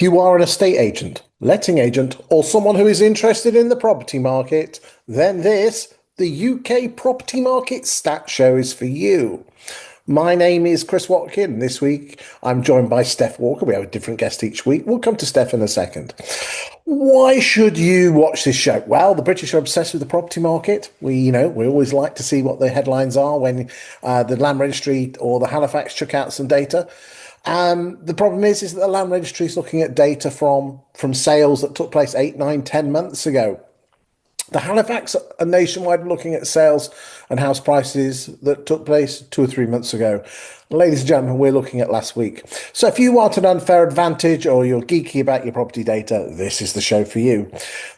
You are an estate agent, letting agent, or someone who is interested in the property market, then the UK Property Market Stat Show, is for you. My name is Chris Watkin. This week I'm joined by Steph Walker. We have a different guest each week. We'll come to Steph in a second. Why should you watch this show? Well, the British are obsessed with the property market. We always like to see what the headlines are when the Land Registry or the Halifax chuck out some data. The problem is that the Land Registry is looking at data from sales that took place 8, 9, 10 months ago. The Halifax are nationwide looking at sales and house prices that took place 2 or 3 months ago. Ladies and gentlemen, we're looking at last week. So if you want an unfair advantage or you're geeky about your property data, this is the show for you.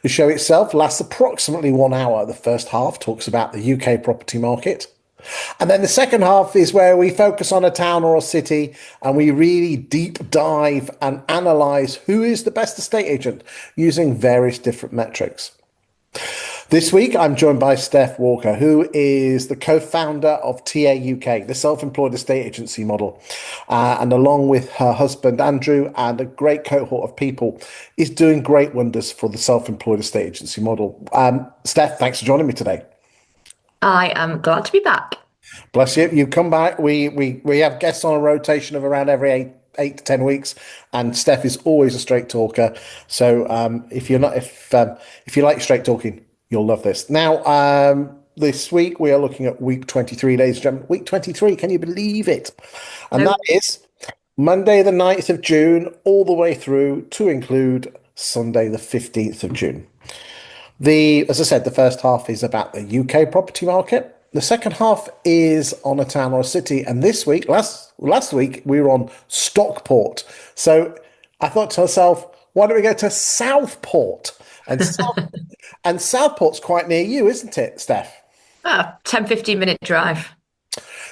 The show itself lasts approximately 1 hour. The first half talks about the UK property market. And then the second half is where we focus on a town or a city and we really deep dive and analyse who is the best estate agent using various different metrics. This week, I'm joined by Steph Walker, who is the co-founder of TAUK, the self-employed estate agency model. And along with her husband, Andrew, and a great cohort of people, is doing great wonders for the self-employed estate agency model. Steph, thanks for joining me today. I am glad to be back. Bless you. You come back. We have guests on a rotation of around every eight to 10 weeks, and Steph is always a straight talker. So if you like straight talking, you'll love this. Now, this week we are looking at week 23, ladies and gentlemen. Week 23, can you believe it? And that is Monday the 9th of June all the way through to include Sunday the 15th of June. As I said, the first half is about the UK property market. The second half is on a town or a city. And this week, last week, we were on Stockport. So I thought to myself, why don't we go to Southport? And Southport's quite near you, isn't it, Steph? 10-15 minute drive.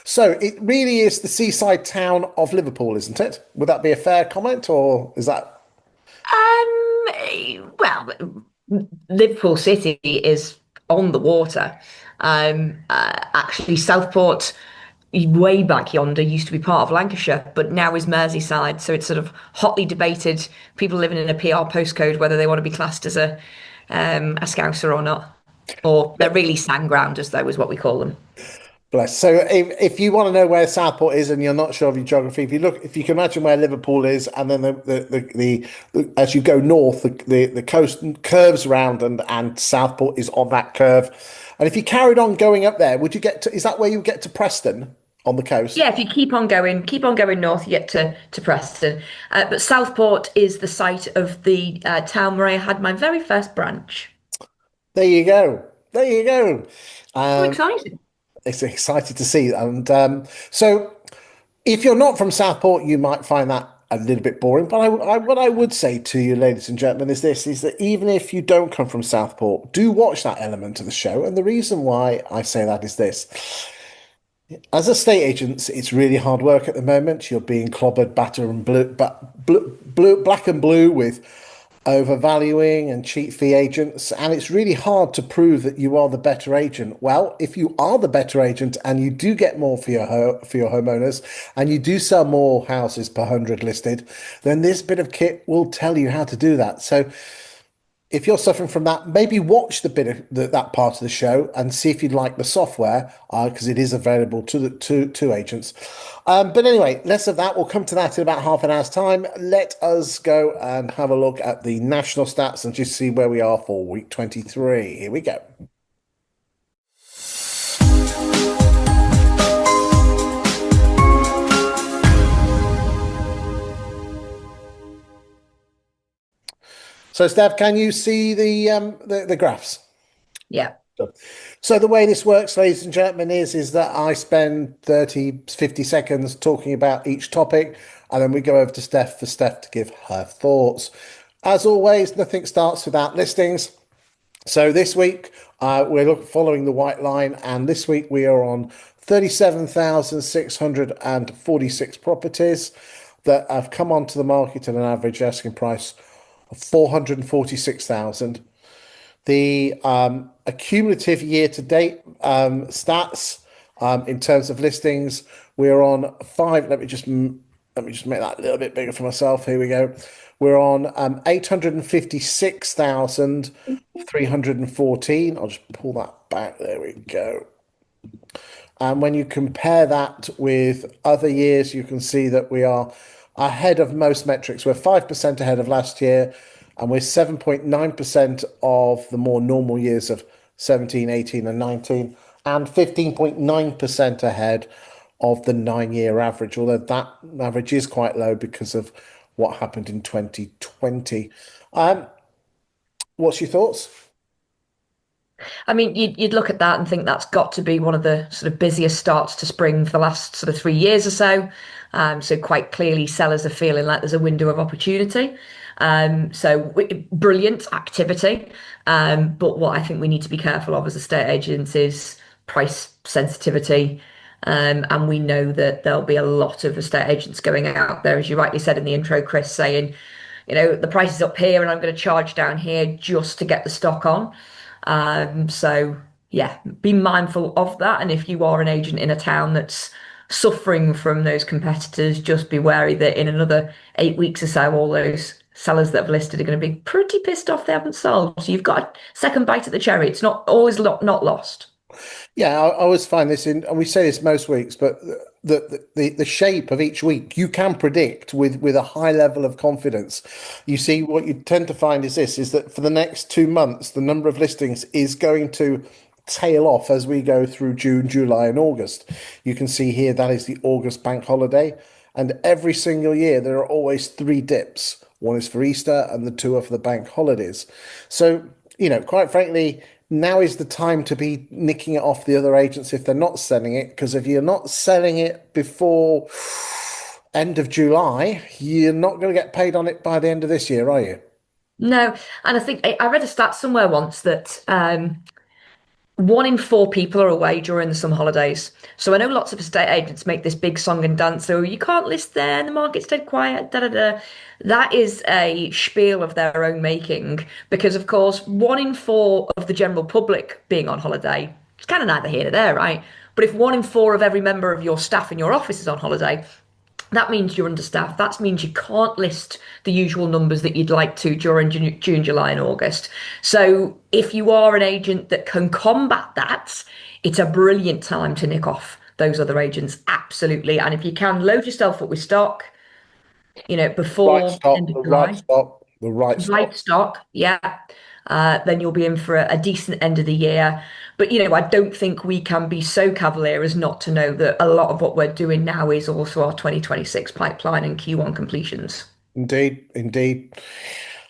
So it really is the seaside town of Liverpool, isn't it? Would that be a fair comment, or is that? Well, Liverpool City is on the water. Actually, Southport, way back yonder, used to be part of Lancashire, but now is Merseyside. So it's sort of hotly debated. People living in a PR postcode whether they want to be classed as a Scouser or not, or they're really sandgrounders, though, is what we call them. Bless. So if you want to know where Southport is and you're not sure of your geography, if you can imagine where Liverpool is, and then the as you go north, the coast curves around, and Southport is on that curve. And if you carried on going up there, would you get to? Is that where you get to Preston on the coast? Yeah, if you keep on going north, you get to Preston. But Southport is the site of the town where I had my very first branch. There you go. There you go. So exciting. It's excited to see. And so if you're not from Southport, you might find that a little bit boring. But what I would say to you, ladies and gentlemen, is that even if you don't come from Southport, do watch that element of the show. And the reason why I say that is this. As estate agents, it's really hard work at the moment. You're being clobbered, battered and black and blue with overvaluing and cheat fee agents, and it's really hard to prove that you are the better agent. Well, if you are the better agent and you do get more for your homeowners and you do sell more houses per 100 listed, then this bit of kit will tell you how to do that. So if you're suffering from that, maybe watch the bit of that part of the show and see if you'd like the software, because it is available to agents. But anyway, less of that. We'll come to that in about half an hour's time. Let us go and have a look at the national stats and just see where we are for week 23. Here we go. So, Steph, can you see the graphs? Yeah. So the way this works, ladies and gentlemen, is that I spend 30, 50 seconds talking about each topic, and then we go over to Steph for Steph to give her thoughts. As always, nothing starts without listings. So this week, we're following the white line, and this week we are on 37,646 properties that have come onto the market at an average asking price of 446,000. The accumulative year-to-date stats in terms of listings, we're on 5. Let me just let me just make that a little bit bigger for myself. Here we go. We're on 856,314. I'll just pull that back. There we go. And when you compare that with other years, you can see that we are ahead of most metrics. We're 5% ahead of last year, and we're 7.9% of the more normal years of 17, 18, and 19, and 15.9% ahead of the 9 year average, although that average is quite low because of what happened in 2020. Um, what's your thoughts? I mean, you'd look at that and think that's got to be one of the sort of busiest starts to spring for the last sort of 3 years or so. So quite clearly, sellers are feeling like there's a window of opportunity. Brilliant activity. But what I think we need to be careful of as estate agents is price sensitivity. And we know that there'll be a lot of estate agents going out there, as you rightly said in the intro, Chris, saying, the price is up here and I'm going to charge down here just to get the stock on. So yeah, be mindful of that. And if you are an agent in a town that's suffering from those competitors, just be wary that in another 8 weeks or so, all those sellers that have listed are going to be pretty pissed off they haven't sold. So you've got a second bite at the cherry. It's not always not lost. Yeah, I always find this in, and we say this most weeks, but the shape of each week you can predict with a high level of confidence. You see, what you tend to find is this: is that for the next 2 months, the number of listings is going to tail off as we go through June, July, and August. You can see here that is the August bank holiday, and every single year there are always three dips. One is for Easter, and the two are for the bank holidays. So, quite frankly, now is the time to be nicking it off the other agents if they're not selling it. Because if you're not selling it before end of July, you're not going to get paid on it by the end of this year, are you? No, and I think I read a stat somewhere once that 1 in 4 people are away during the summer holidays. So I know lots of estate agents make this big song and dance. So you can't list there, and the market's dead quiet. Da da da. That is a spiel of their own making, because of course 1 in 4 of the general public being on holiday, it's kind of neither here nor there, right? But if 1 in 4 of every member of your staff in your office is on holiday, that means you're understaffed. That means you can't list the usual numbers that you'd like to during June, July, and August. So, if you are an agent that can combat that, it's a brilliant time to nick off those other agents. Absolutely. And if you can, load yourself up with stock, Right before stop, end of the right July. stop, the right Right stop. stock, yeah. Then you'll be in for a decent end of the year. But I don't think we can be so cavalier as not to know that a lot of what we're doing now is also our 2026 pipeline and Q1 completions. Indeed, indeed.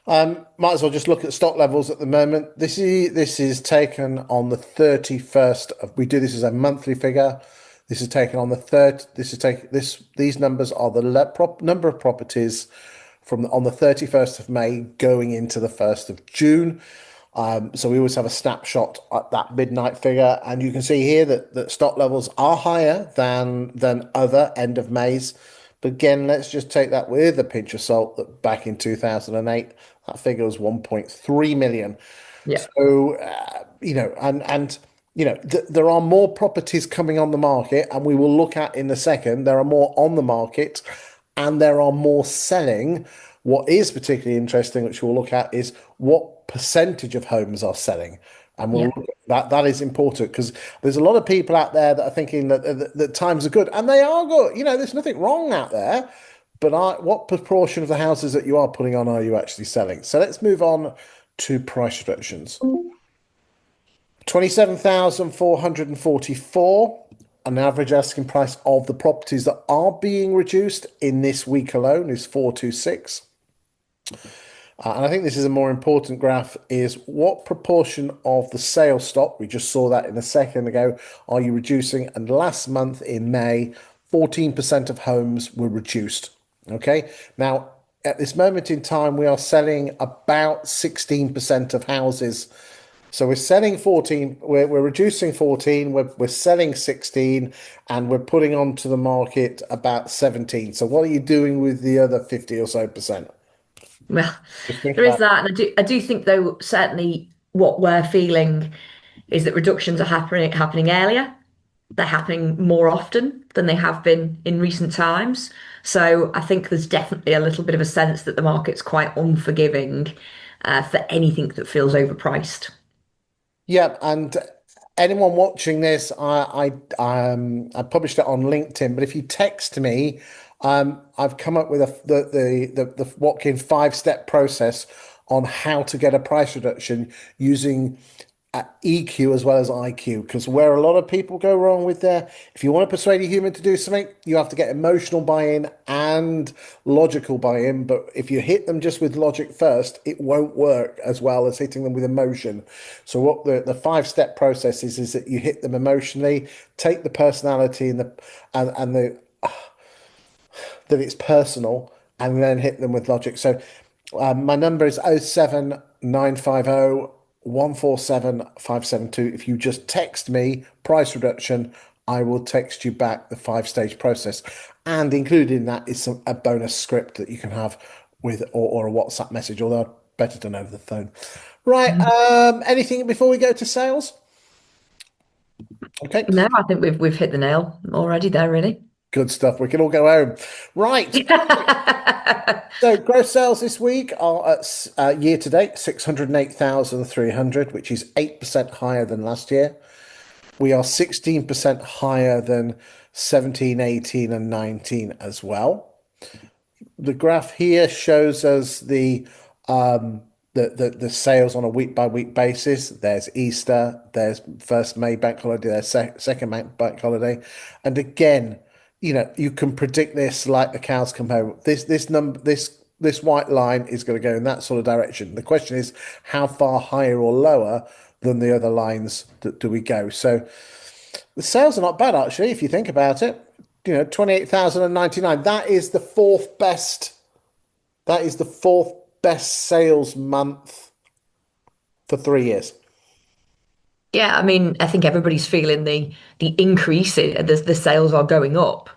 Might as well just look at stock levels at the moment. This is taken on the 31st of, we do this as a monthly figure. This is taken on the third. This is take this. These numbers are the number of properties from on the 31st of May going into the 1st of June. So we always have a snapshot at that midnight figure, and you can see here that stock levels are higher than other end of Mays. But again, let's just take that with a pinch of salt. That back in 2008, that figure was 1.3 million. Yeah. So there are more properties coming on the market, and we will look at in a second. There are more on the market, and there are more selling. What is particularly interesting, which we'll look at, is what percentage of homes are selling. And we'll Yeah. look at that is important because there's a lot of people out there that are thinking that times are good, and they are good. There's nothing wrong out there. But what proportion of the houses that you are putting on are you actually selling? So let's move on to price reductions. 27,444, an average asking price of the properties that are being reduced in this week alone is 426. And I think this is a more important graph is what proportion of the sales stock, we just saw that in a second ago, are you reducing? And last month in May, 14% of homes were reduced. Okay. Now, at this moment in time, we are selling about 16% of houses. So we're selling 14, we're reducing 14, we're selling 16, and we're putting onto the market about 17. So what are you doing with the other 50 or so percent? Well, Just think there is about that, and I do think though certainly what we're feeling is that reductions are happening earlier. They're happening more often than they have been in recent times. So I think there's definitely a little bit of a sense that the market's quite unforgiving for anything that feels overpriced. Yeah, and anyone watching this, I published it on LinkedIn. But if you text me, I've come up with the Watkin five-step process on how to get a price reduction using EQ as well as IQ. Because where a lot of people go wrong with their, if you want to persuade a human to do something, you have to get emotional buy-in and logical buy-in. But if you hit them just with logic first, it won't work as well as hitting them with emotion. So what the five-step process is that you hit them emotionally, take the personality and the that it's personal, and then hit them with logic. So my number is 07950 If you just text me price reduction, I will text you back the five-stage process. And included in that is a bonus script that you can have with or a WhatsApp message, although better done over the phone. Right. Anything before we go to sales? Okay. No, I think we've hit the nail already there, really. Good stuff. We can all go home. Right. So gross sales this week are at year to date 608,300, which is 8% higher than last year. We are 16% higher than 17, 18, and 19 as well. The graph here shows us the sales on a week by week basis. There's Easter, there's first May bank holiday, there's second May bank holiday, and again, you can predict this like the cows come home. This white line is going to go in that sort of direction. The question is, how far higher or lower than the other lines do we go? So the sales are not bad actually, if you think about it. 28,099. That is the fourth best. That is the fourth best sales month for 3 years. Yeah, I mean, I think everybody's feeling the increase in the sales are going up.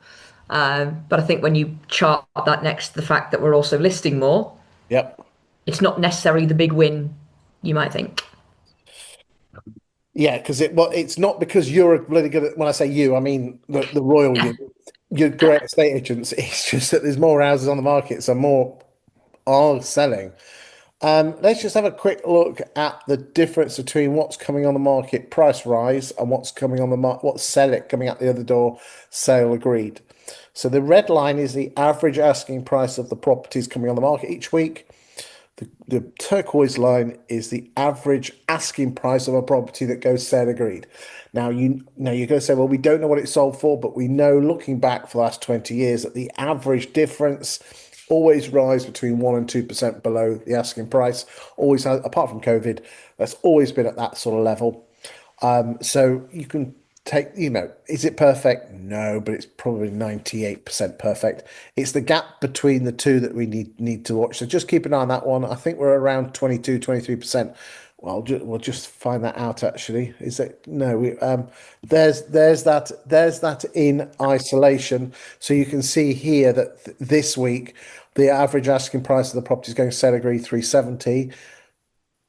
But I think when you chart that next to the fact that we're also listing more, Yep. it's not necessarily the big win you might think. Yeah, because it's not because you're really good at, when I say you, I mean the royal you. You're great estate agents. It's just that there's more houses on the market, so more are selling. Let's just have a quick look at the difference between what's coming on the market price rise and what's coming on the market, what's sell it coming out the other door, sale agreed. So the red line is the average asking price of the properties coming on the market each week. The turquoise line is the average asking price of a property that goes sale agreed. Now you're going to say, well, we don't know what it sold for, but we know looking back for the last 20 years that the average difference always rise between 1% and 2% below the asking price. Always has, apart from COVID, that's always been at that sort of level. So you can take, is it perfect? No, but it's probably 98% perfect. It's the gap between the two that we need to watch. So just keep an eye on that one. I think we're around 22, 23%. Well, we'll just find that out actually. Is it no, there's that in isolation. So you can see here that this week the average asking price of the property is going to sell agree 370.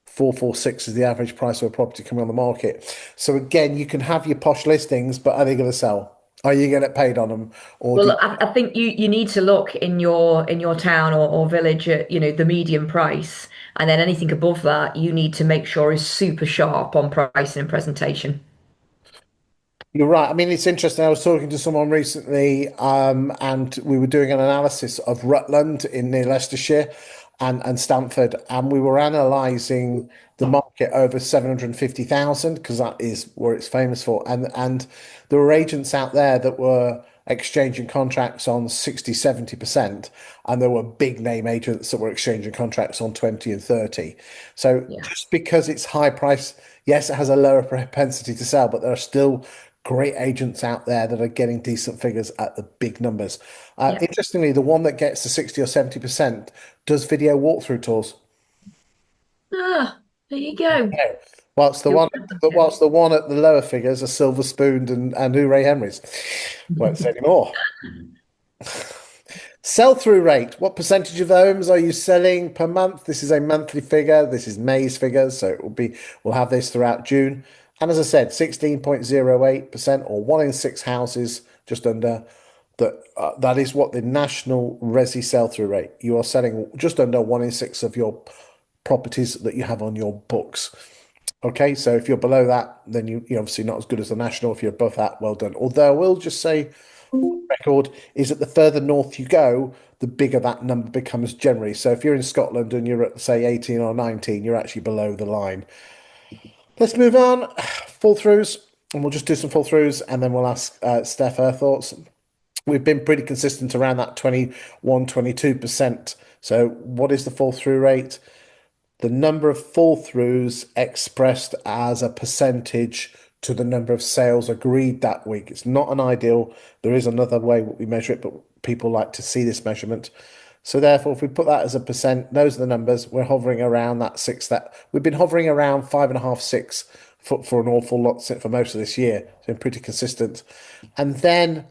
446 is the average price of a property coming on the market. So again, you can have your posh listings, but are they going to sell? Are you going to get paid on them, or do Well, I think you need to look in your town or village at, the median price, and then anything above that you need to make sure is super sharp on pricing and presentation. You're right. I mean, it's interesting. I was talking to someone recently, and we were doing an analysis of Rutland in near Leicestershire and Stamford, and we were analysing the market over 750,000 because that is where it's famous for. And there were agents out there that were exchanging contracts on 60, 70%, and there were big name agents that were exchanging contracts on 20 and 30. So Yeah. just because it's high price, yes, it has a lower propensity to sell, but there are still great agents out there that are getting decent figures at the big numbers. Yeah. Interestingly, the one that gets to 60 or 70% does video walkthrough tours. Ah, there you go. Yeah. Whilst the You're one, welcome but to. whilst the one at the lower figures are Silver Spooned and Hooray Henry's. Won't say anymore. Sell-through rate. What percentage of homes are you selling per month? This is a monthly figure. This is May's figures, so we'll have this throughout June. And as I said, 16.08% or one in six houses, just under, That is what the national Resi sell-through rate. You are selling just under 1 in 6 of your properties that you have on your books. Okay, so if you're below that, then you're obviously not as good as the national. If you're above that, well done. Although I will just say, record is that the further north you go, the bigger that number becomes generally. So if you're in Scotland and you're at, say, 18 or 19, you're actually below the line. Let's move on. Fall throughs, and we'll just do some fall throughs, and then we'll ask Steph her thoughts. We've been pretty consistent around that 21, 22%. So what is the fall through rate? The number of fall throughs expressed as a percentage to the number of sales agreed that week. It's not an ideal. There is another way we measure it, but people like to see this measurement. So therefore, if we put that as a percent, those are the numbers. We're hovering around that six. That we've been hovering around 5.5, 6 for an awful lot for most of this year. It's been pretty consistent. And then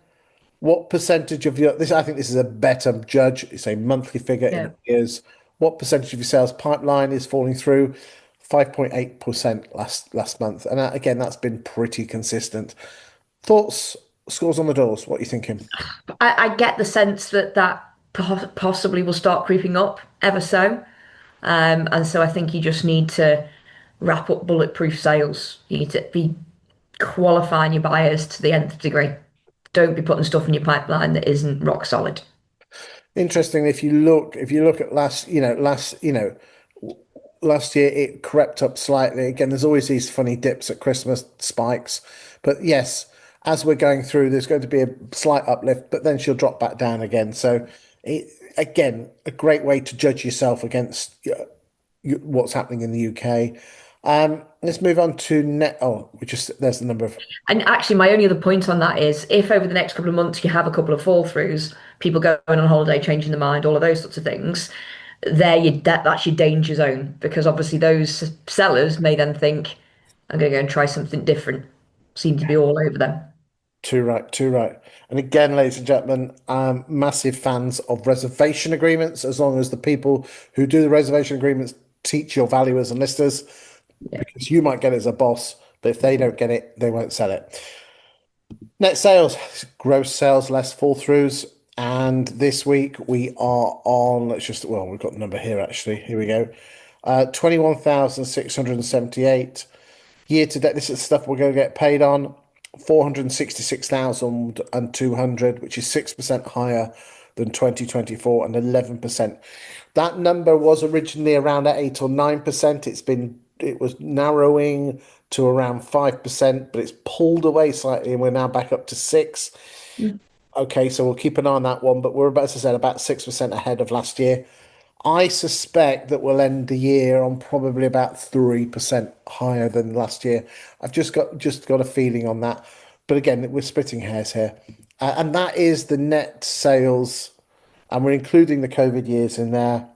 what percentage of your this? I think this is a better judge. It's a monthly figure in Yeah. years. What percentage of your sales pipeline is falling through? 5.8% last month, and again, that's been pretty consistent. Thoughts, scores on the doors. What are you thinking? I get the sense that possibly will start creeping up ever so. And so I think you just need to wrap up bulletproof sales. You need to be qualifying your buyers to the nth degree. Don't be putting stuff in your pipeline that isn't rock solid. Interesting. If you look at last year it crept up slightly. Again, there's always these funny dips at Christmas, spikes. But yes, as we're going through, there's going to be a slight uplift, but then she'll drop back down again. So, again, a great way to judge yourself against what's happening in the UK. Let's move on to net. Oh, we just there's the number of And actually, my only other point on that is if over the next couple of months you have a couple of fall throughs, people going on holiday, changing their mind, all of those sorts of things, that's your danger zone because obviously those sellers may then think, I'm going to go and try something different. Seem to be all over them. Too right, too right. And again, ladies and gentlemen, I'm massive fans of reservation agreements as long as the people who do the reservation agreements teach your valuers and listers Yeah. because you might get it as a boss, but if they don't get it, they won't sell it. Net sales, gross sales, less fall throughs. And this week we are on, we've got the number here actually. Here we go. 21,678. Year to date, this is stuff we're going to get paid on. 466,200, which is 6% higher than 2024 and 11%. That number was originally around at 8 or 9%. It was narrowing to around 5%, but it's pulled away slightly and we're now back up to 6. Mm. Okay, so we'll keep an eye on that one, but we're about, as I said, about 6% ahead of last year. I suspect that we'll end the year on probably about 3% higher than last year. I've just got a feeling on that. But again, we're splitting hairs here. And that is the net sales, and we're including the COVID years in there.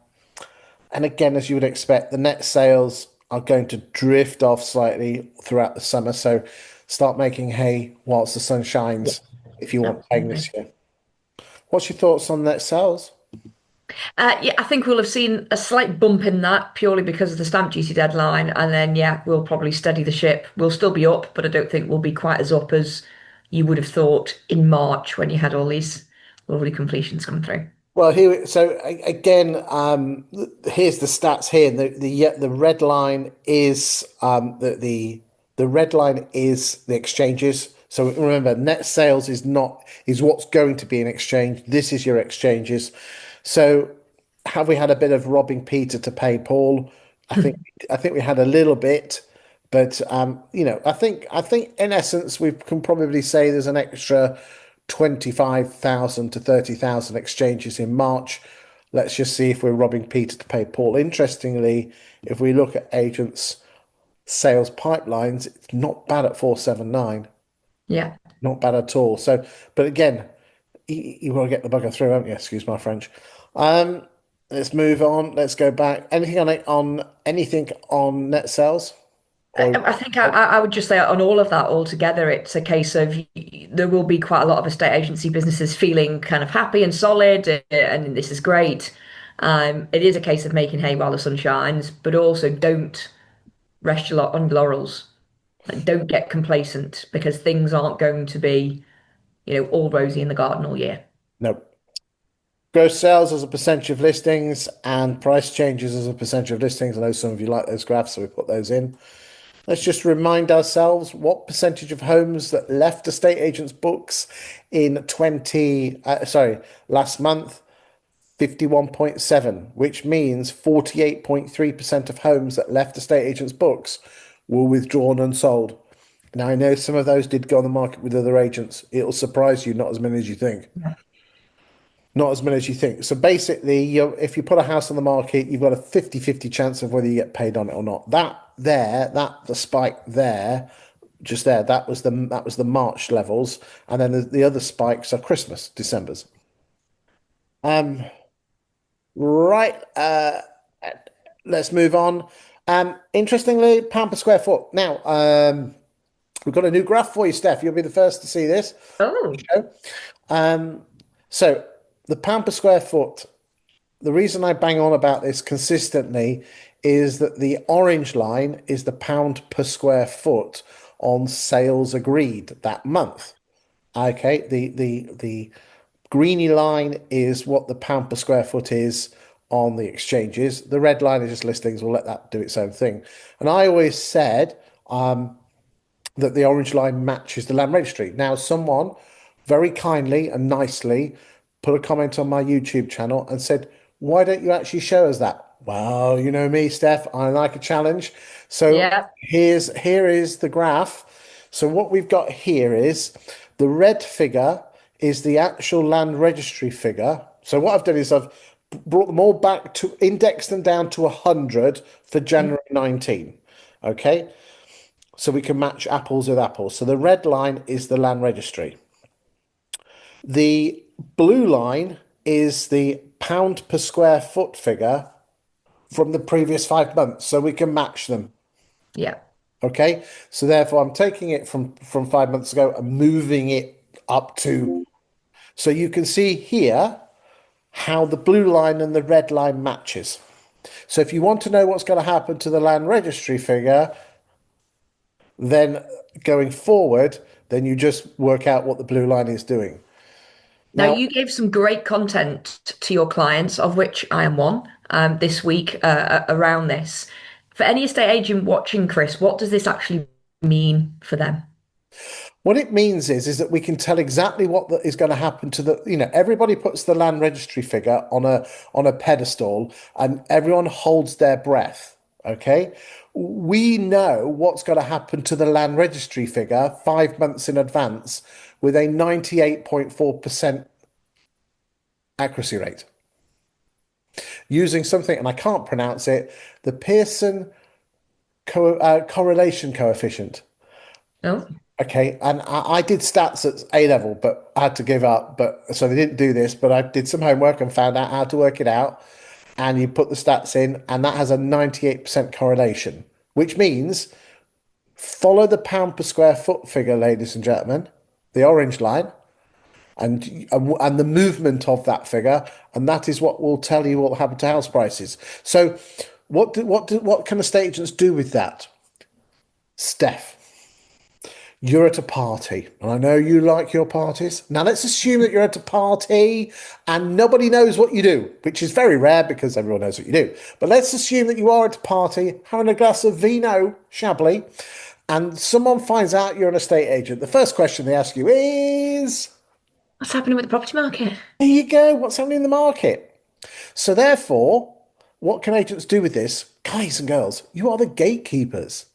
And again, as you would expect, the net sales are going to drift off slightly throughout the summer. So start making hay whilst the sun Yeah, shines if you want haying absolutely. this year. What's your thoughts on net sales? Yeah, I think we'll have seen a slight bump in that purely because of the stamp duty deadline, and then yeah, we'll probably steady the ship. We'll still be up, but I don't think we'll be quite as up as you would have thought in March when you had all these lovely completions come through. Well, here, so again, here's the stats here. The red line is the red line is the exchanges. So remember, net sales is what's going to be an exchange. This is your exchanges. So have we had a bit of robbing Peter to pay Paul? I think I think we had a little bit, but I think in essence we can probably say there's an extra 25,000 to 30,000 exchanges in March. Let's just see if we're robbing Peter to pay Paul. Interestingly, if we look at agents' sales pipelines, it's not bad at 479, Yeah. not bad at all. So, but again, you want to get the bugger through, haven't you? Excuse my French. Um, let's move on. Let's go back. Anything on net sales? Or I think I would just say on all of that altogether, it's a case of there will be quite a lot of estate agency businesses feeling kind of happy and solid, and this is great. It is a case of making hay while the sun shines, but also don't rest on your laurels. Like, don't get complacent because things aren't going to be, all rosy in the garden all year. No. Gross sales as a percentage of listings and price changes as a percentage of listings. I know some of you like those graphs, so we put those in. Let's just remind ourselves what percentage of homes that left estate agents' books in last month, 51.7, which means 48.3% of homes that left estate agents' books were withdrawn and sold. Now, I know some of those did go on the market with other agents. It'll surprise you, not as many as you think. Not as many as you think. So basically, if you put a house on the market, you've got a 50-50 chance of whether you get paid on it or not. The spike there, just there, that was the March levels, and then the other spikes are Christmas, December's. Um, right. Let's move on. Interestingly, pound per square foot. Now, we've got a new graph for you, Steph. You'll be the first to see this. Oh, Um, so the pound per square foot, the reason I bang on about this consistently is that the orange line is the pound per square foot on sales agreed that month. Okay, the greeny line is what the pound per square foot is on the exchanges. The red line is just listings. We'll let that do its own thing. And I always said that the orange line matches the land registry. Now, someone very kindly and nicely put a comment on my YouTube channel and said, "Why don't you actually show us that?" Well, you know me, Steph, I like a challenge. So yeah, here is the graph. So what we've got here is the red figure is the actual land registry figure. So what I've done is I've brought them all back to index them down to 100 for January 19. Okay. So we can match apples with apples. So the red line is the land registry. The blue line is the pound per square foot figure from the previous 5 months. So we can match them. yeah. Okay. So therefore I'm taking it from 5 months ago and moving it up to, so you can see here how the blue line and the red line matches. So if you want to know what's going to happen to the land registry figure, then going forward, then you just work out what the blue line is doing. Now, Now, you gave some great content to your clients, of which I am one, this week around this. For any estate agent watching, Chris, what does this actually mean for them? what it means is that we can tell exactly what is going to happen to everybody puts the land registry figure on a pedestal and everyone holds their breath. Okay. We know what's going to happen to the land registry figure 5 months in advance with a 98.4% accuracy rate using something, and I can't pronounce it, the Pearson correlation coefficient. Oh, Okay, and I did stats at A level, but I had to give up. But so they didn't do this, but I did some homework and found out how to work it out. And you put the stats in, and that has a 98% correlation, which means follow the pound per square foot figure, ladies and gentlemen, the orange line, and the movement of that figure, and that is what will tell you what will happen to house prices. So, what can estate agents do with that, Steph? You're at a party, and I know you like your parties. Now, let's assume that you're at a party and nobody knows what you do, which is very rare because everyone knows what you do. But let's assume that you are at a party having a glass of vino, Chablis, and someone finds out you're an estate agent. The first question they ask you is, what's happening with the property market? there you go, what's happening in the market? So, therefore, what can agents do with this? Guys and girls, you are the gatekeepers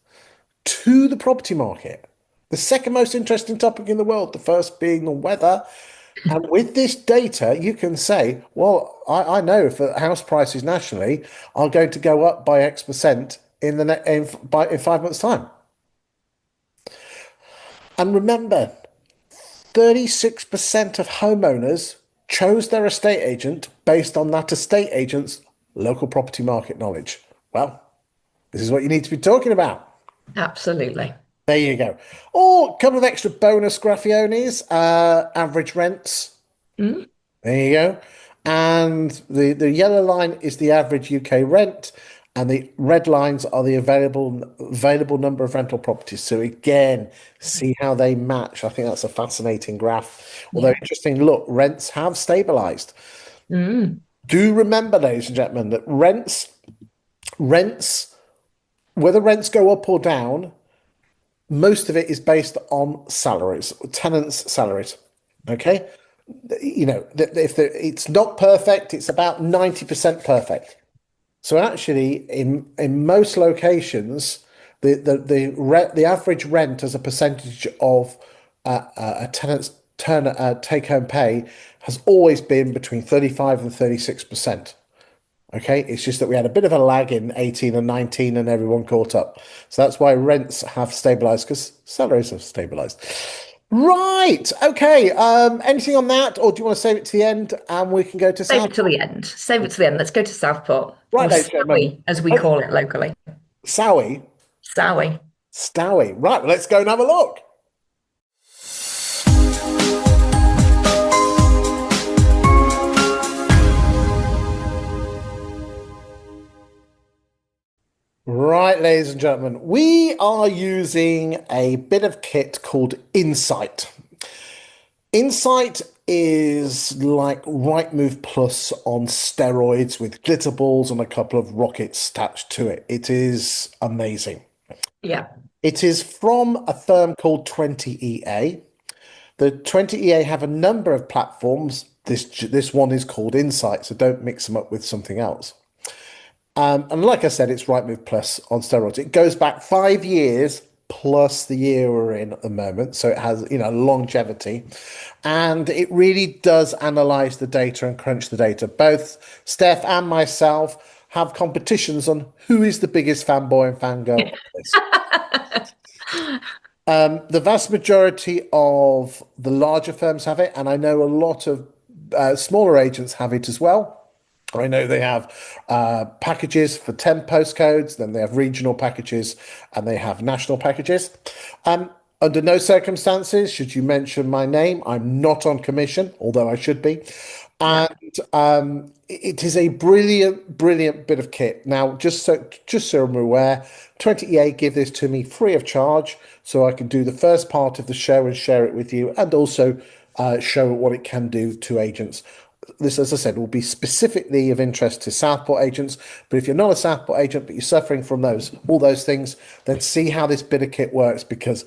to the property market. The second most interesting topic in the world, the first being the weather. And with this data, you can say, well, I know if the house prices nationally are going to go up by X% in 5 months' time. And remember, 36% of homeowners chose their estate agent based on that estate agent's local property market knowledge. Well, this is what you need to be talking about. Absolutely. There you go. Or a couple of extra bonus graphiones, average rents. Mm, There you go. And the yellow line is the average UK rent. and the red lines are the available number of rental properties. So again, see how they match. I think that's a fascinating graph. Although Yeah. interesting, look, rents have stabilized. Mm. Do remember, ladies and gentlemen, that rents, whether rents go up or down, most of it is based on salaries, tenants' salaries. Okay, if it's not perfect, it's about 90% perfect. So actually, in most locations, the average rent as a percentage of a tenant's take home pay has always been between 35 and 36%. Okay, it's just that we had a bit of a lag in 18 and 19 and everyone caught up. So that's why rents have stabilized because salaries have stabilized. Right. Okay. Anything on that, or do you want to save it to the end and we can go to Save South? it till the end. Save it to the end. Let's go to Southport, Right, or ladies and gentlemen. Stowie, as we Oh, call it locally. Sowie. Stowie. Stowie. Right, well, let's go and have a look. Right, ladies and gentlemen, we are using a bit of kit called Insight. Insight is like Rightmove Plus on steroids with glitter balls and a couple of rockets attached to it. It is amazing. Yeah. It is from a firm called 20EA. The 20EA have a number of platforms. This one is called Insight, so don't mix them up with something else. And like I said, it's Rightmove Plus on steroids. It goes back 5 years plus the year we're in at the moment, so it has longevity, and it really does analyze the data and crunch the data. Both Steph and myself have competitions on who is the biggest fanboy and fangirl of this. The vast majority of the larger firms have it, and I know a lot of smaller agents have it as well. I know they have packages for 10 postcodes, then they have regional packages, and they have national packages. Under no circumstances should you mention my name. I'm not on commission, although I should be. Yeah. And it is a brilliant, brilliant bit of kit. Now, just so I'm aware, 20EA give this to me free of charge, so I can do the first part of the show and share it with you, and also show what it can do to agents. This, as I said, will be specifically of interest to Southport agents. But if you're not a Southport agent, but you're suffering from all those things, then see how this bit of kit works, because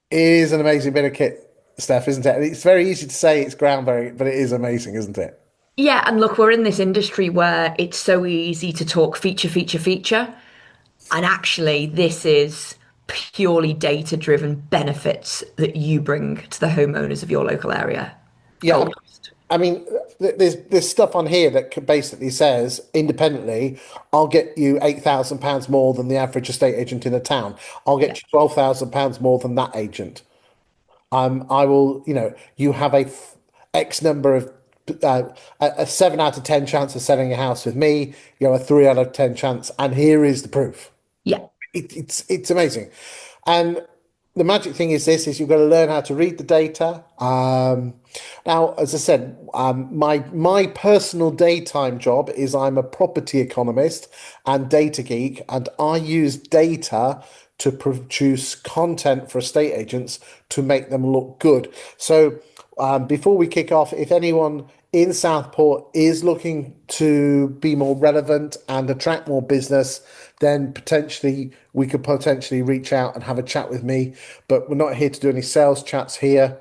it is an amazing bit of kit, Steph, isn't it? And it's very easy to say it's groundbreaking, but it is amazing, isn't it? Yeah, and look, we're in this industry where it's so easy to talk feature, feature, feature. And actually, this is purely data-driven benefits that you bring to the homeowners of your local area. Yeah, Gold dust. I mean, there's stuff on here that basically says independently, I'll get you £8,000 more than the average estate agent in a town. I'll Yeah. get you £12,000 more than that agent. I will, you have X number of a 7 out of 10 chance of selling a house with me. You have a 3 out of 10 chance, and here is the proof. Yeah. It's amazing. And the magic thing is you've got to learn how to read the data. Now, as I said, my personal daytime job is I'm a property economist and data geek, and I use data to produce content for estate agents to make them look good. So, before we kick off, if anyone in Southport is looking to be more relevant and attract more business, then potentially we could potentially reach out and have a chat with me. But we're not here to do any sales chats here.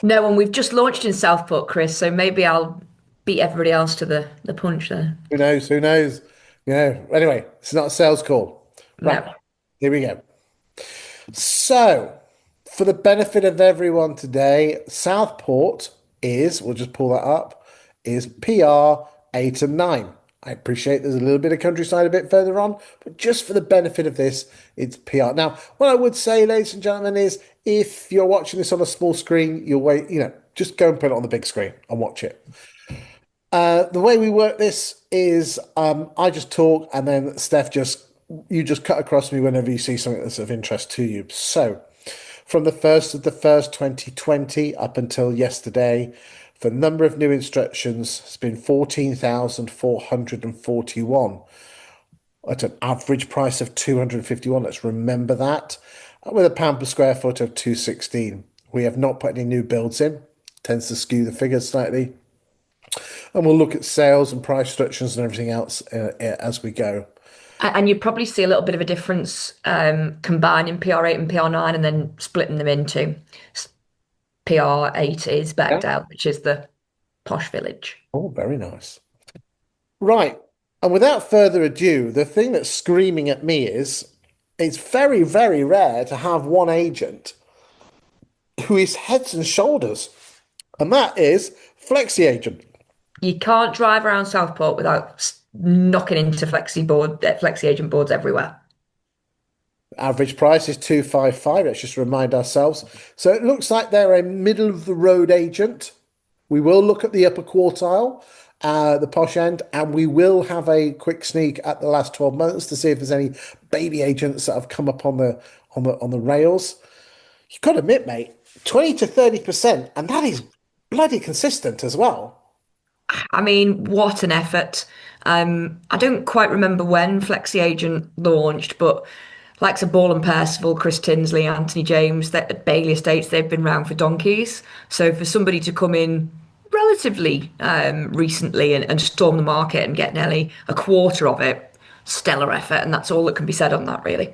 No, and we've just launched in Southport, Chris, so maybe I'll beat everybody else to the punch there. Who knows? Who knows? Anyway, it's not a sales call. Right, No. here we go. So, for the benefit of everyone today, Southport we'll just pull that up, is PR 8 and 9. I appreciate there's a little bit of countryside a bit further on, but just for the benefit of this, it's PR. Now, what I would say, ladies and gentlemen, is if you're watching this on a small screen, you'll wait, just go and put it on the big screen and watch it. The way we work this is I just talk, and then Steph you just cut across me whenever you see something that's of interest to you. So, from the 1st of the 1st, 2020 up until yesterday, the number of new instructions has been 14,441. at an average price of 251. Let's remember that. With a pound per square foot of 216. We have not put any new builds in. Tends to skew the figures slightly. And we'll look at sales and price structures and everything else as we go. And you probably see a little bit of a difference combining PR8 and PR9 and then splitting them into PR8 is Yeah. backed out, which is the posh village. Oh, very nice. Right. And without further ado, the thing that's screaming at me is it's very, very rare to have one agent who is heads and shoulders, and that is Flexi Agent. You can't drive around Southport without knocking into flexi agent boards everywhere. Average price is 255. Let's just remind ourselves. So it looks like they're a middle of the road agent. We will look at the upper quartile, the posh end, and we will have a quick sneak at the last 12 months to see if there's any baby agents that have come up on the rails. You've got to admit, mate, 20 to 30%, and that is bloody consistent as well. I mean, what an effort. I don't quite remember when Flexi Agent launched, but like a Ball and Percival, Chris Tinsley, Anthony James, that at Bailey Estates, they've been around for donkeys. So for somebody to come in relatively recently and storm the market and get nearly a quarter of it, stellar effort. And that's all that can be said on that, really.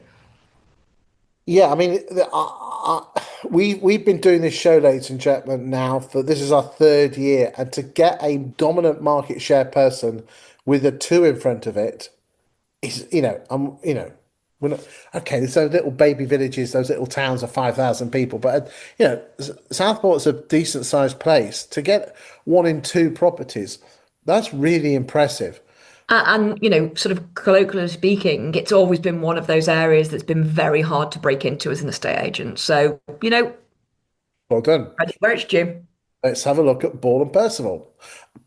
Yeah, I mean, we've been doing this show, ladies and gentlemen, now for this is our third year, and to get a dominant market share person with a two in front of it is, we're not okay. There's those little baby villages, those little towns of 5,000 people, but Southport's a decent sized place. To get one in two properties, that's really impressive. And, sort of colloquially speaking, it's always been one of those areas that's been very hard to break into as an estate agent. So, Well done. credit where it's due. Let's have a look at Ball and Percival.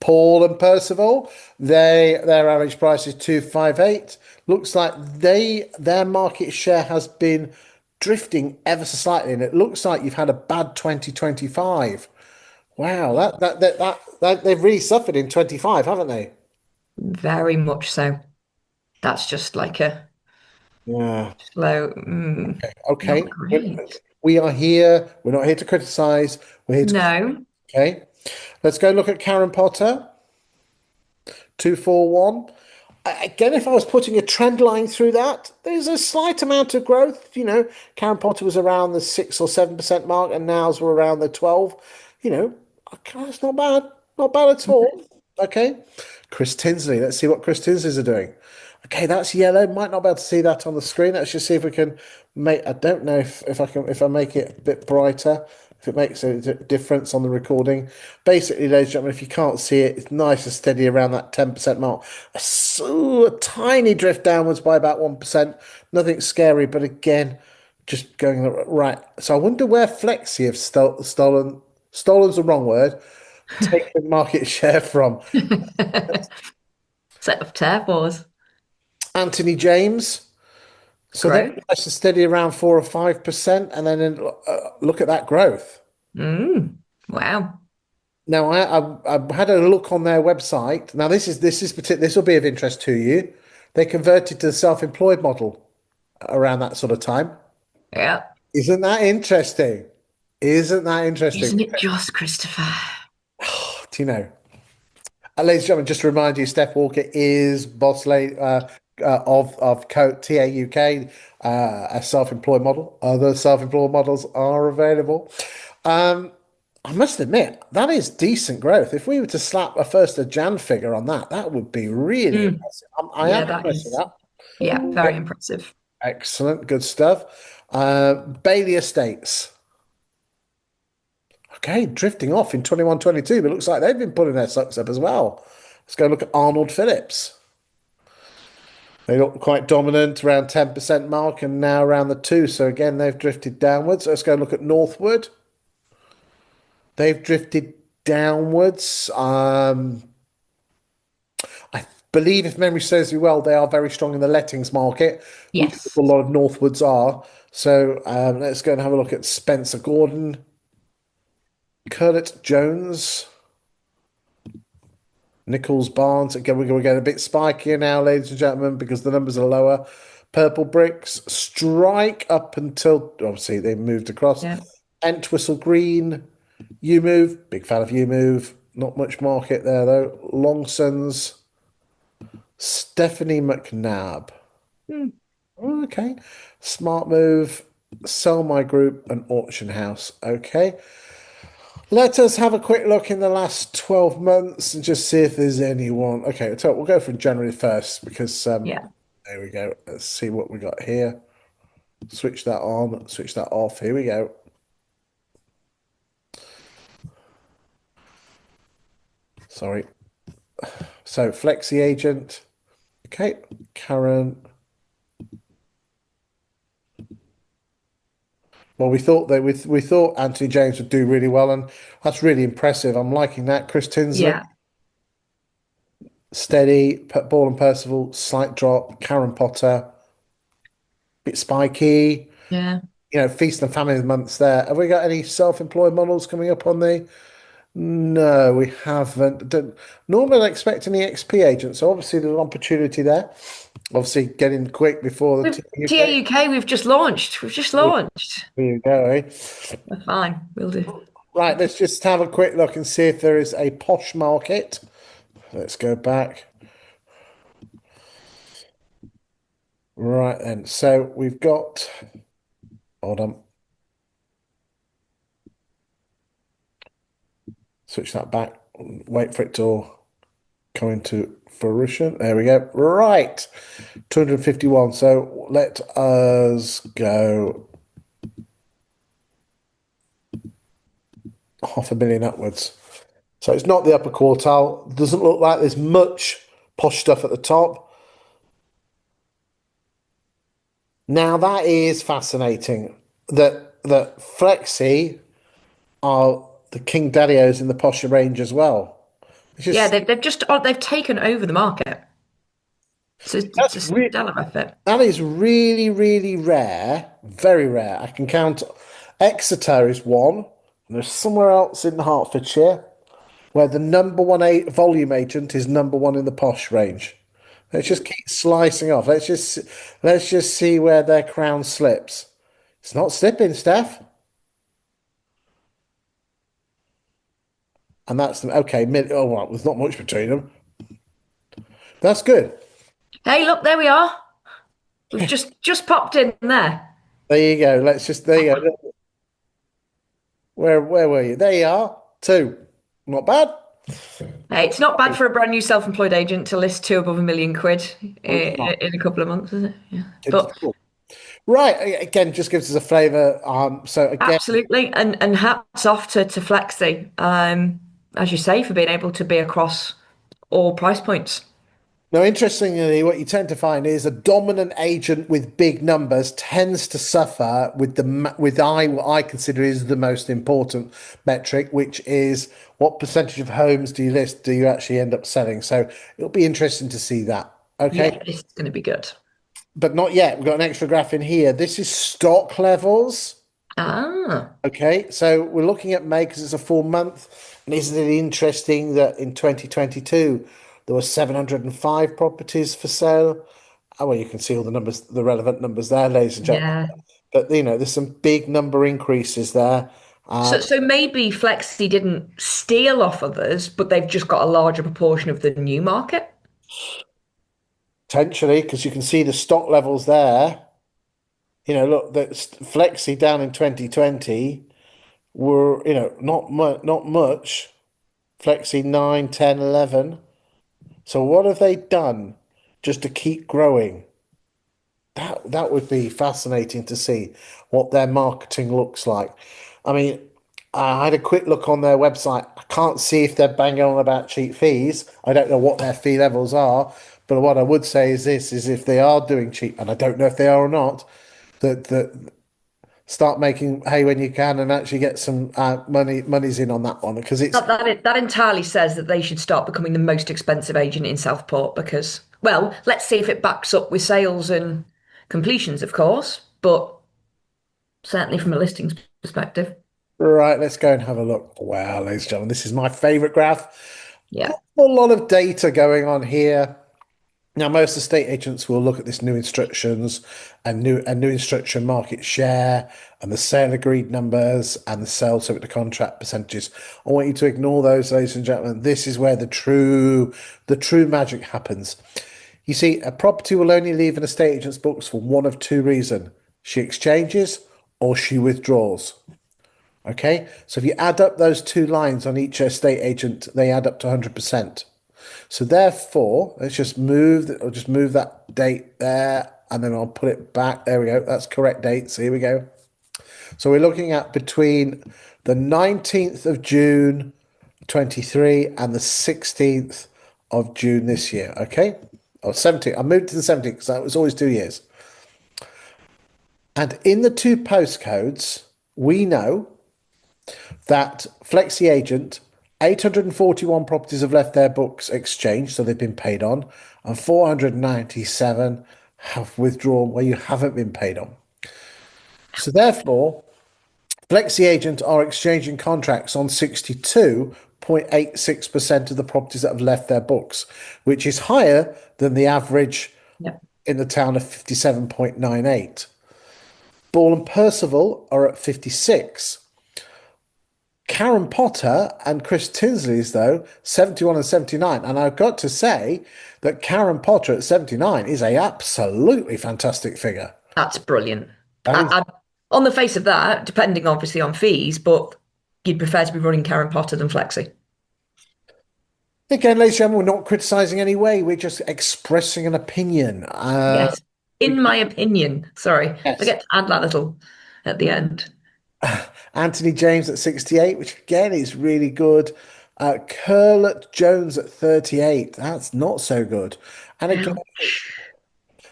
Paul and Percival, their average price is 258. Looks like their market share has been drifting ever so slightly, and it looks like you've had a bad 2025. Wow, that they've really suffered in 25, haven't they? Very much so. That's just like a Yeah. slow, not Okay. great. We are here. We're not here to criticize. We're here to. No. Okay. Let's go look at Karen Potter. 241. Again, if I was putting a trend line through that, there's a slight amount of growth. Karen Potter was around the 6 or 7% mark, and now's we're around the 12. Okay, it's not bad. Not bad at all. Okay. Chris Tinsley. Let's see what Chris Tinsley's are doing. Okay, that's yellow. Might not be able to see that on the screen. Let's just see if we can make. I don't know if I make it a bit brighter, if it makes a difference on the recording. Basically, ladies and gentlemen, if you can't see it, it's nice and steady around that 10% mark. A tiny drift downwards by about 1%. Nothing scary, but again, just going right. So I wonder where Flexi have stolen. Stolen's the wrong word. Taken market share from Set of tear wars. Anthony James. So they're Great. nice and steady around 4 or 5%, and then look at that growth. Wow. Now I had a look on their website. Now this will be of interest to you. They converted to the self-employed model around that sort of time. Yeah. Isn't that interesting? Isn't that interesting? Isn't it just, Christopher? Do you know? Ladies and gentlemen, just to remind you, Steph Walker is boss lady of TAUK, a self-employed model. Other self-employed models are available. I must admit, that is decent growth. If we were to slap a 1st of Jan figure on that, that would be really Mm. impressive. I Yeah, am that impressed with is, that. yeah, very impressive. Excellent, good stuff. Bailey Estates. Okay, drifting off in 21-22, but it looks like they've been pulling their socks up as well. Let's go look at Arnold Phillips. They look quite dominant around 10% mark and now around the 2. So again, they've drifted downwards. Let's go look at Northwood. They've drifted downwards. I believe, if memory serves me well, they are very strong in the lettings market, which a Yes. lot of Northwoods are. So let's go and have a look at Spencer Gordon, Curlet Jones, Nichols, Barnes. Again, we're going to get a bit spikier now, ladies and gentlemen, because the numbers are lower. Purple Bricks, Strike up until obviously they moved across. Yeah. Entwistle Green, You Move, big fan of You Move. Not much market there though. Longsons, Stephanie McNabb. Hmm. Oh, okay. Smart Move, Sell My Group, and Auction House. Okay. Let us have a quick look in the last 12 months and just see if there's anyone. Okay, so we'll go from January 1st because Yeah. there we go. Let's see what we got here. Switch that on, switch that off. Here we go. Sorry. So Flexi Agent. Okay, Karen. Well, we thought Anthony James would do really well, and that's really impressive. I'm liking that. Chris Tinsley, Yeah. steady. Ball and Percival, slight drop. Karen Potter, bit spiky. Yeah. Feast and famine months there. Have we got any self-employed models coming up on the? No, we haven't. Normally, I expect an EXP agent, so obviously there's an opportunity there. Obviously, getting quick before the With UK. TAUK, we've just launched. We've just launched. There you go. Eh? We're fine. We'll do. Right, let's just have a quick look and see if there is a posh market. Let's go back. Right then, so we've got. Hold on. Switch that back. Wait for it to come into fruition. There we go. Right. 251. So let us go 500,000 upwards. So it's not the upper quartile. Doesn't look like there's much posh stuff at the top. Now that is fascinating. That Flexi are the King Daddios in the posher range as well. It's Yeah, just they've taken over the market. So it's that's a re stellar effort. that is really, really rare. Very rare. I can count Exeter is one, and there's somewhere else in Hertfordshire where the number one volume agent is number one in the posh range. Let's just keep slicing off. Let's just see where their crown slips. It's not slipping, Steph. And that's them. Okay. Oh well, there's not much between them. That's good. Hey, look, there we are. We've just popped in there. There you go. There you go. Where were you? There you are. Two. Not bad. Hey, it's not bad for a brand new self-employed agent to list two above £1 million It's not. in a couple of months, is it? Yeah. It's But cool. Right. Again, just gives us a flavour. So again, absolutely, and hats off to Flexi, as you say, for being able to be across all price points. now interestingly, what you tend to find is a dominant agent with big numbers tends to suffer with what I consider is the most important metric, which is what percentage of homes do you list do you actually end up selling. So it'll be interesting to see that. Okay. Yeah, this is going to be good. But not yet. We've got an extra graph in here. This is stock levels. Ah, Okay, so we're looking at May because it's a full month. And isn't it interesting that in 2022 there were 705 properties for sale? Oh, well, you can see all the numbers, the relevant numbers there, ladies and gentlemen. yeah. But there's some big number increases there. So maybe Flexi didn't steal off others, but they've just got a larger proportion of the new market. Potentially, because you can see the stock levels there. Look, that Flexi down in 2020 were, not much. Flexi 9, 10, 11. So what have they done just to keep growing? That would be fascinating to see what their marketing looks like. I mean, I had a quick look on their website. I can't see if they're banging on about cheap fees. I don't know what their fee levels are, but what I would say is this is if they are doing cheap, and I don't know if they are or not, that start making hay when you can and actually get some money's in on that one because it's That entirely says that they should start becoming the most expensive agent in Southport because, well, let's see if it backs up with sales and completions, of course, but certainly from a listings perspective. right. Let's go and have a look. Wow, ladies and gentlemen, this is my favorite graph. Yeah. A lot of data going on here. Now, most estate agents will look at this new instructions and new instruction market share and the sale agreed numbers and the sale subject to contract percentages. I want you to ignore those, ladies and gentlemen. This is where the true magic happens. You see, a property will only leave an estate agent's books for one of two reasons. She exchanges or she withdraws. Okay, so if you add up those two lines on each estate agent, they add up to 100%. So therefore, I'll just move that date there, and then I'll put it back. There we go. That's correct date. So here we go. So we're looking at between the 19th of June 23 and the 16th of June this year. Okay. Or 17th. I moved to the 17th because that was always 2 years. And in the two postcodes, we know that Flexi Agent, 841 properties have left their books exchanged, so they've been paid on, and 497 have withdrawn where you haven't been paid on. So therefore, Flexi Agent are exchanging contracts on 62.86% of the properties that have left their books, which is higher than the average Yeah. in the town of 57.98. Ball and Percival are at 56. Karen Potter and Chris Tinsley's, though, 71 and 79. And I've got to say that Karen Potter at 79 is a absolutely fantastic figure. That's brilliant. That is, On the face of that, depending obviously on fees, but you'd prefer to be running Karen Potter than Flexi. again, ladies and gentlemen, we're not criticising any way. We're just expressing an opinion. Yes. In my opinion. Sorry. Yes. Forget to add that little at the end. Anthony James at 68, which again is really good. Curlet Jones at 38. That's not so good. And again, Ouch.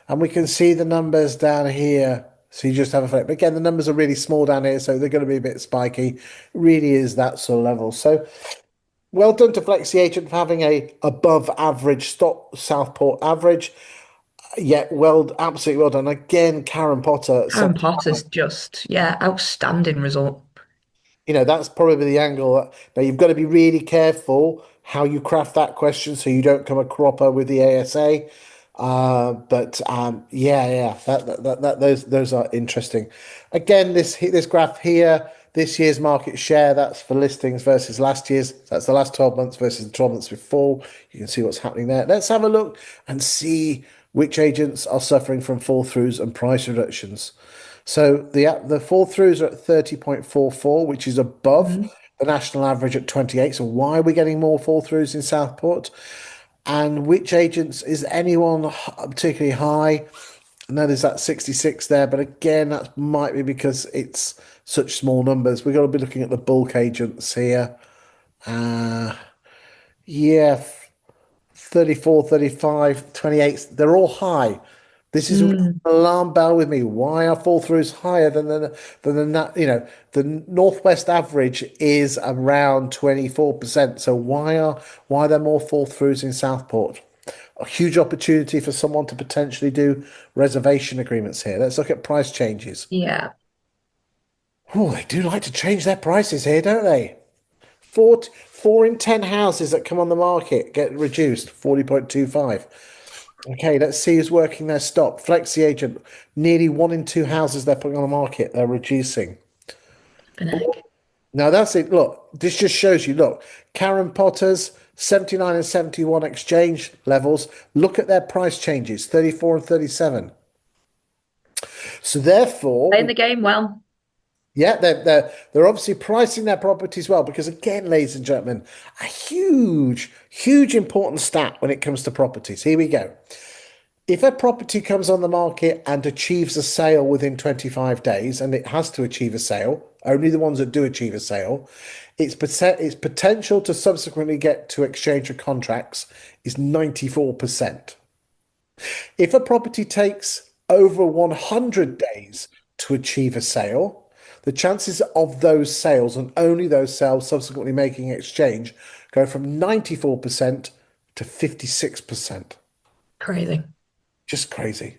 and we can see the numbers down here. So you just have a flip. Again, the numbers are really small down here, so they're going to be a bit spiky. Really is that sort of level. So well done to Flexi Agent for having a above average stop Southport average. Yeah, well, absolutely well done. Again, Karen Potter, Karen Potter's just, yeah, outstanding result. that's probably the angle. Now you've got to be really careful how you craft that question so you don't come a cropper with the ASA. But yeah, those are interesting. Again, this graph here, this year's market share, that's for listings versus last year's. That's the last 12 months versus the 12 months before. You can see what's happening there. Let's have a look and see which agents are suffering from fall throughs and price reductions. So the fall throughs are at 30.44, which is above Mhm. the national average at 28. So why are we getting more fall throughs in Southport? And which agents is anyone particularly high? I know there's that 66 there, but again, that might be because it's such small numbers. We've got to be looking at the bulk agents here. Uh, yeah, 34, 35, 28. They're all high. This is an Mm, alarm bell with me. Why are fall throughs higher the Northwest average is around 24%. So why are there more fall throughs in Southport? A huge opportunity for someone to potentially do reservation agreements here. Let's look at price changes. yeah. Oh, they do like to change their prices here, don't they? Four in 10 houses that come on the market get reduced, 40.25. Okay, let's see who's working their stop. Flexi Agent, nearly one in two houses they're putting on the market, they're reducing. An egg. Now that's it. Look, this just shows you. Look, Karen Potter's 79 and 71 exchange levels. Look at their price changes, 34 and 37. So therefore, Playing the game well. yeah, they're obviously pricing their properties well because again, ladies and gentlemen, a huge important stat when it comes to properties. Here we go. If a property comes on the market and achieves a sale within 25 days, and it has to achieve a sale, only the ones that do achieve a sale, its potential to subsequently get to exchange of contracts is 94%. If a property takes over 100 days to achieve a sale, the chances of those sales and only those sales subsequently making exchange go from 94% to 56%. Crazy. Just crazy.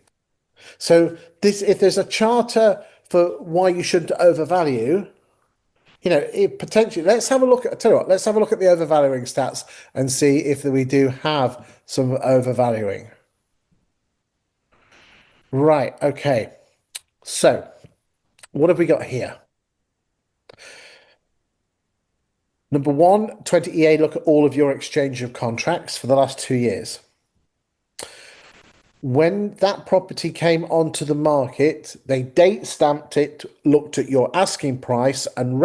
So if there's a charter for why you shouldn't overvalue, it potentially, let's have a look at, I tell you what, let's have a look at the overvaluing stats and see if we do have some overvaluing. Right, okay. So, what have we got here? Number one, 20 EA look at all of your exchange of contracts for the last 2 years. When that property came onto the market, they date stamped it, looked at your asking price and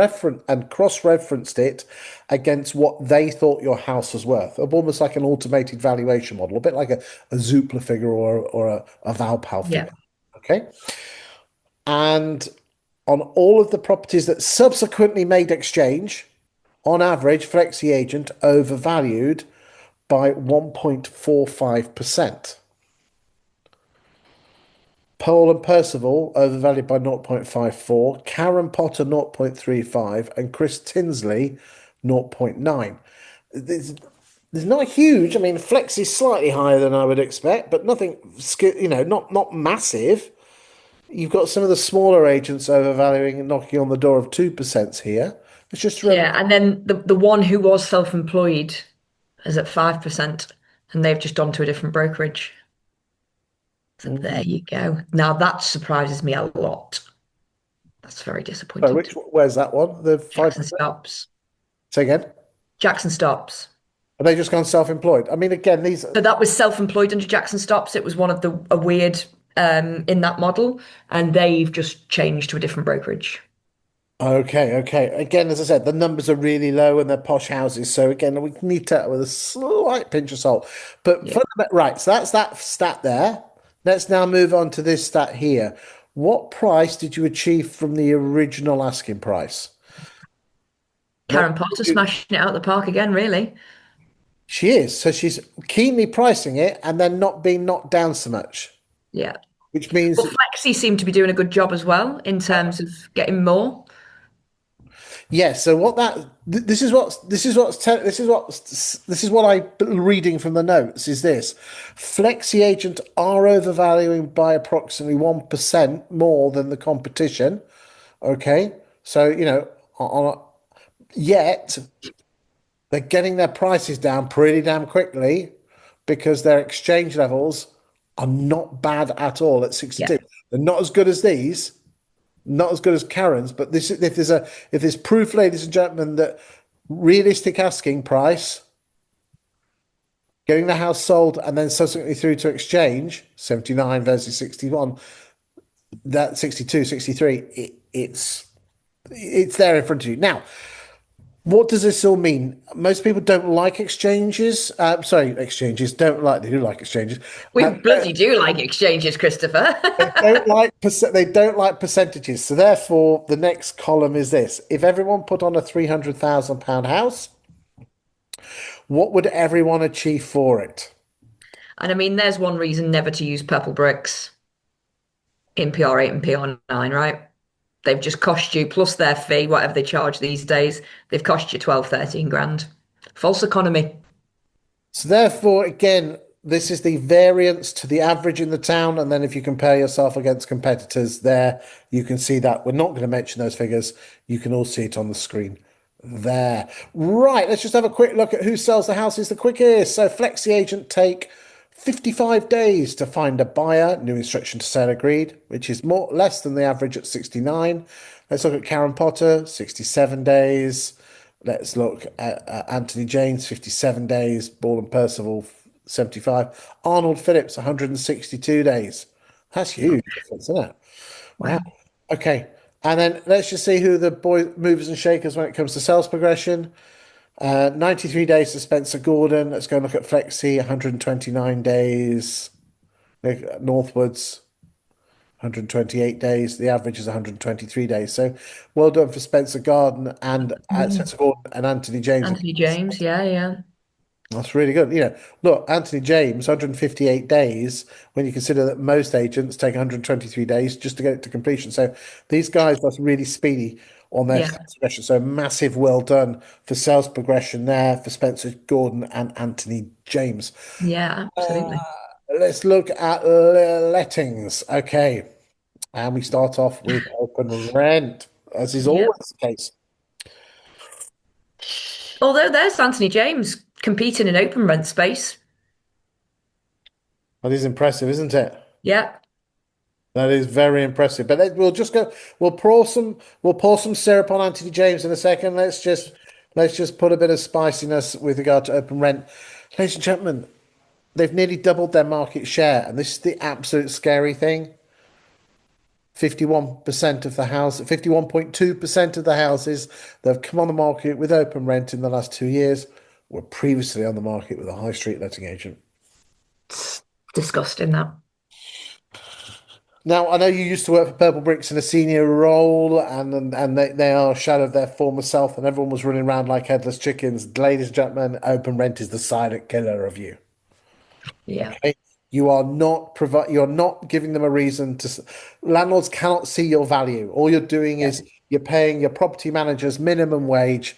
cross-referenced it against what they thought your house was worth. Almost like an automated valuation model, a bit like a Zoopla figure or a Valpal Yeah. figure. Okay. And on all of the properties that subsequently made exchange, on average, Flexi Agent overvalued by 1.45%. Paul and Percival overvalued by 0.54, Karen Potter 0.35, and Chris Tinsley 0.9. There's not huge. I mean, Flex is slightly higher than I would expect, but nothing, not massive. You've got some of the smaller agents overvaluing and knocking on the door of 2% here. It's just remember. Yeah. And then the one who was self-employed is at 5%, and they've just gone to a different brokerage. So there you go. Now that surprises me a lot. That's very Sorry, disappointing to me. where's that one? The Jackson 5%? stops. Say again. Jackson stops. Have they just gone self-employed? I mean, again, these. So that was self-employed under Jackson stops. It was one of the a weird in that model, and they've just changed to a different brokerage. Okay, okay. Again, as I said, the numbers are really low and they're posh houses. So again, we need to with a slight pinch of salt. But Yeah. right, so that's that stat there. Let's now move on to this stat here. What price did you achieve from the original asking price? What Karen Potter smashing it out the park again, really. she is. So she's keenly pricing it and then not being knocked down so much, Yeah. which means Well, Flexi seemed to be doing a good job as well in terms of getting more. yeah, so what that this is what I reading from the notes is this. Flexi agent are overvaluing by approximately 1% more than the competition. Okay. So, yet they're getting their prices down pretty damn quickly because their exchange levels are not bad at all at Yeah. 62. They're not as good as these, not as good as Karen's, but this if there's proof, ladies and gentlemen, that realistic asking price, getting the house sold and then subsequently through to exchange, 79 versus 61, that 62, 63, it's there in front of you. Now, what does this all mean? Most people don't like exchanges. Exchanges they do like exchanges. We bloody do like exchanges, Christopher. They don't like percentages. So therefore, the next column is this: if everyone put on a £300,000 house, what would everyone achieve for it? And I mean, there's one reason never to use purple bricks in PR8 and PR9, right? They've just cost you, plus their fee, whatever they charge these days, they've cost you 12, 13 grand. False economy. So therefore, again, this is the variance to the average in the town, and then if you compare yourself against competitors, there you can see that. We're not going to mention those figures. You can all see it on the screen there. Right, let's just have a quick look at who sells the houses the quickest. So Flexi Agent take 55 days to find a buyer. New instruction to sale agreed, which is less than the average at 69. Let's look at Karen Potter, 67 days. Let's look at Anthony James, 57 days. Ball and Percival, 75. Arnold Phillips, 162 days. That's huge difference, isn't it? Wow. Wow. Okay. And then let's just see who the boy movers and shakers when it comes to sales progression. 93 days to Spencer Gordon. Let's go and look at Flexi, 129 days. Northwards, 128 days. The average is 123 days. So well done for Spencer Garden and Mm. Spencer Gordon and Anthony James. Anthony James, yeah, yeah. That's really good. Look, Anthony James, 158 days, when you consider that most agents take 123 days just to get it to completion. So these guys are really speedy on their Yeah, sales progression. So massive well done for sales progression there for Spencer Gordon and Anthony James. yeah, absolutely. Let's look at lettings. Okay. And we start off with open rent, as is Yeah. always the case. Although there's Anthony James competing in open rent space. That is impressive, isn't it? Yeah. That is very impressive. But we'll just go. We'll pour some syrup on Anthony James in a second. Let's just put a bit of spiciness with regard to open rent. Ladies and gentlemen, they've nearly doubled their market share, and this is the absolute scary thing. 51% of the house, 51.2% of the houses that have come on the market with open rent in the last 2 years were previously on the market with a high street letting agent. It's disgusting that. Now, I know you used to work for Purple Bricks in a senior role, and they are a shadow of their former self, and everyone was running around like headless chickens. Ladies and gentlemen, open rent is the silent killer of you. Yeah. Okay? You're not giving them a reason to. Landlords cannot see your value. All you're doing Yeah. is you're paying your property managers minimum wage.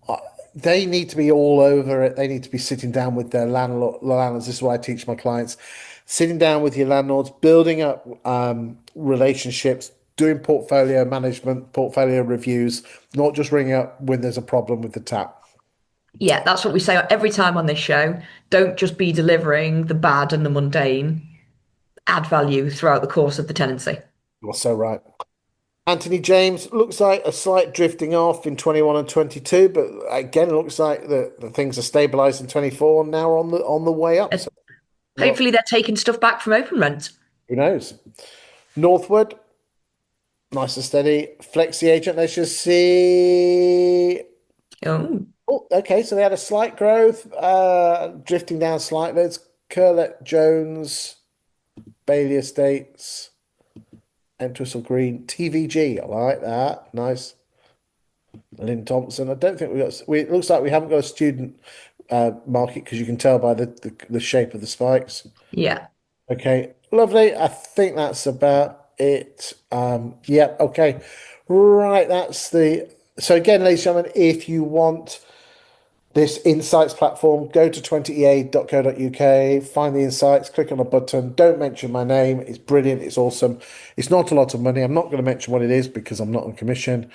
Uh, They need to be all over it. They need to be sitting down with their landlords. This is what I teach my clients. Sitting down with your landlords, building up relationships, doing portfolio management, portfolio reviews, not just ringing up when there's a problem with the tap. Yeah, that's what we say every time on this show. Don't just be delivering the bad and the mundane. Add value throughout the course of the tenancy. You're so right. Anthony James looks like a slight drifting off in 21 and 22, but again, it looks like the things are stabilized in 24 and now on the way up. And So not, hopefully they're taking stuff back from open rent. who knows? Northwood, nice and steady. Flexi agent, let's just see. Oh, Oh, okay, so they had a slight growth, drifting down slightly. It's Curlet Jones, Bailey Estates, Entwistle Green, TVG. I like that. Nice. Lynn Thompson. I don't think we got. It looks like we haven't got a student market because you can tell by the shape of the spikes. yeah. Okay, lovely. I think that's about it. Yeah. Okay. Right. That's the. So again, ladies and gentlemen, if you want this insights platform, go to 20ea.co.uk, find the insights, click on a button. Don't mention my name. It's brilliant. It's awesome. It's not a lot of money. I'm not going to mention what it is because I'm not on commission.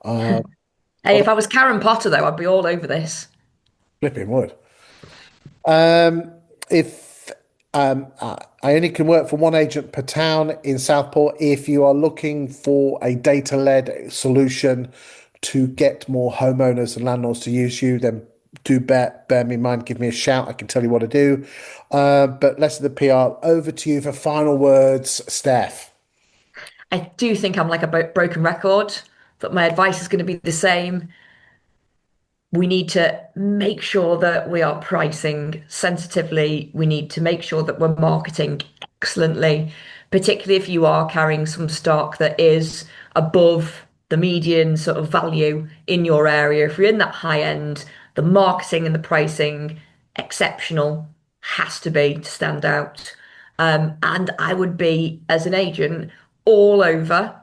Hey, if I was Karen Potter, though, I'd be all over this. Flipping wood. If I only can work for one agent per town in Southport, if you are looking for a data-led solution to get more homeowners and landlords to use you, then do bear me in mind. Give me a shout. I can tell you what to do. But less of the PR. Over to you for final words, Steph. I do think I'm like a broken record, that my advice is going to be the same. We need to make sure that we are pricing sensitively. We need to make sure that we're marketing excellently, particularly if you are carrying some stock that is above the median sort of value in your area. If you're in that high end, the marketing and the pricing exceptional has to be to stand out. And I would be, as an agent, all over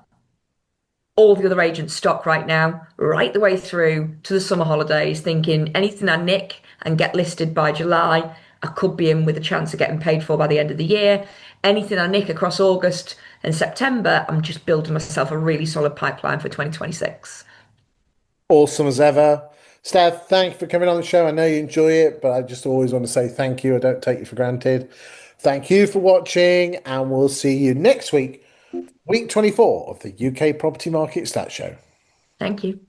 all the other agents' stock right now, right the way through to the summer holidays, thinking anything I nick and get listed by July, I could be in with a chance of getting paid for by the end of the year. Anything I nick across August and September, I'm just building myself a really solid pipeline for 2026. Awesome as ever. Steph, thank you for coming on the show. I know you enjoy it, but I just always want to say thank you. I don't take you for granted. Thank you for watching, and we'll see you next week, week 24 of the UK Property Market Stat Show. Thank you.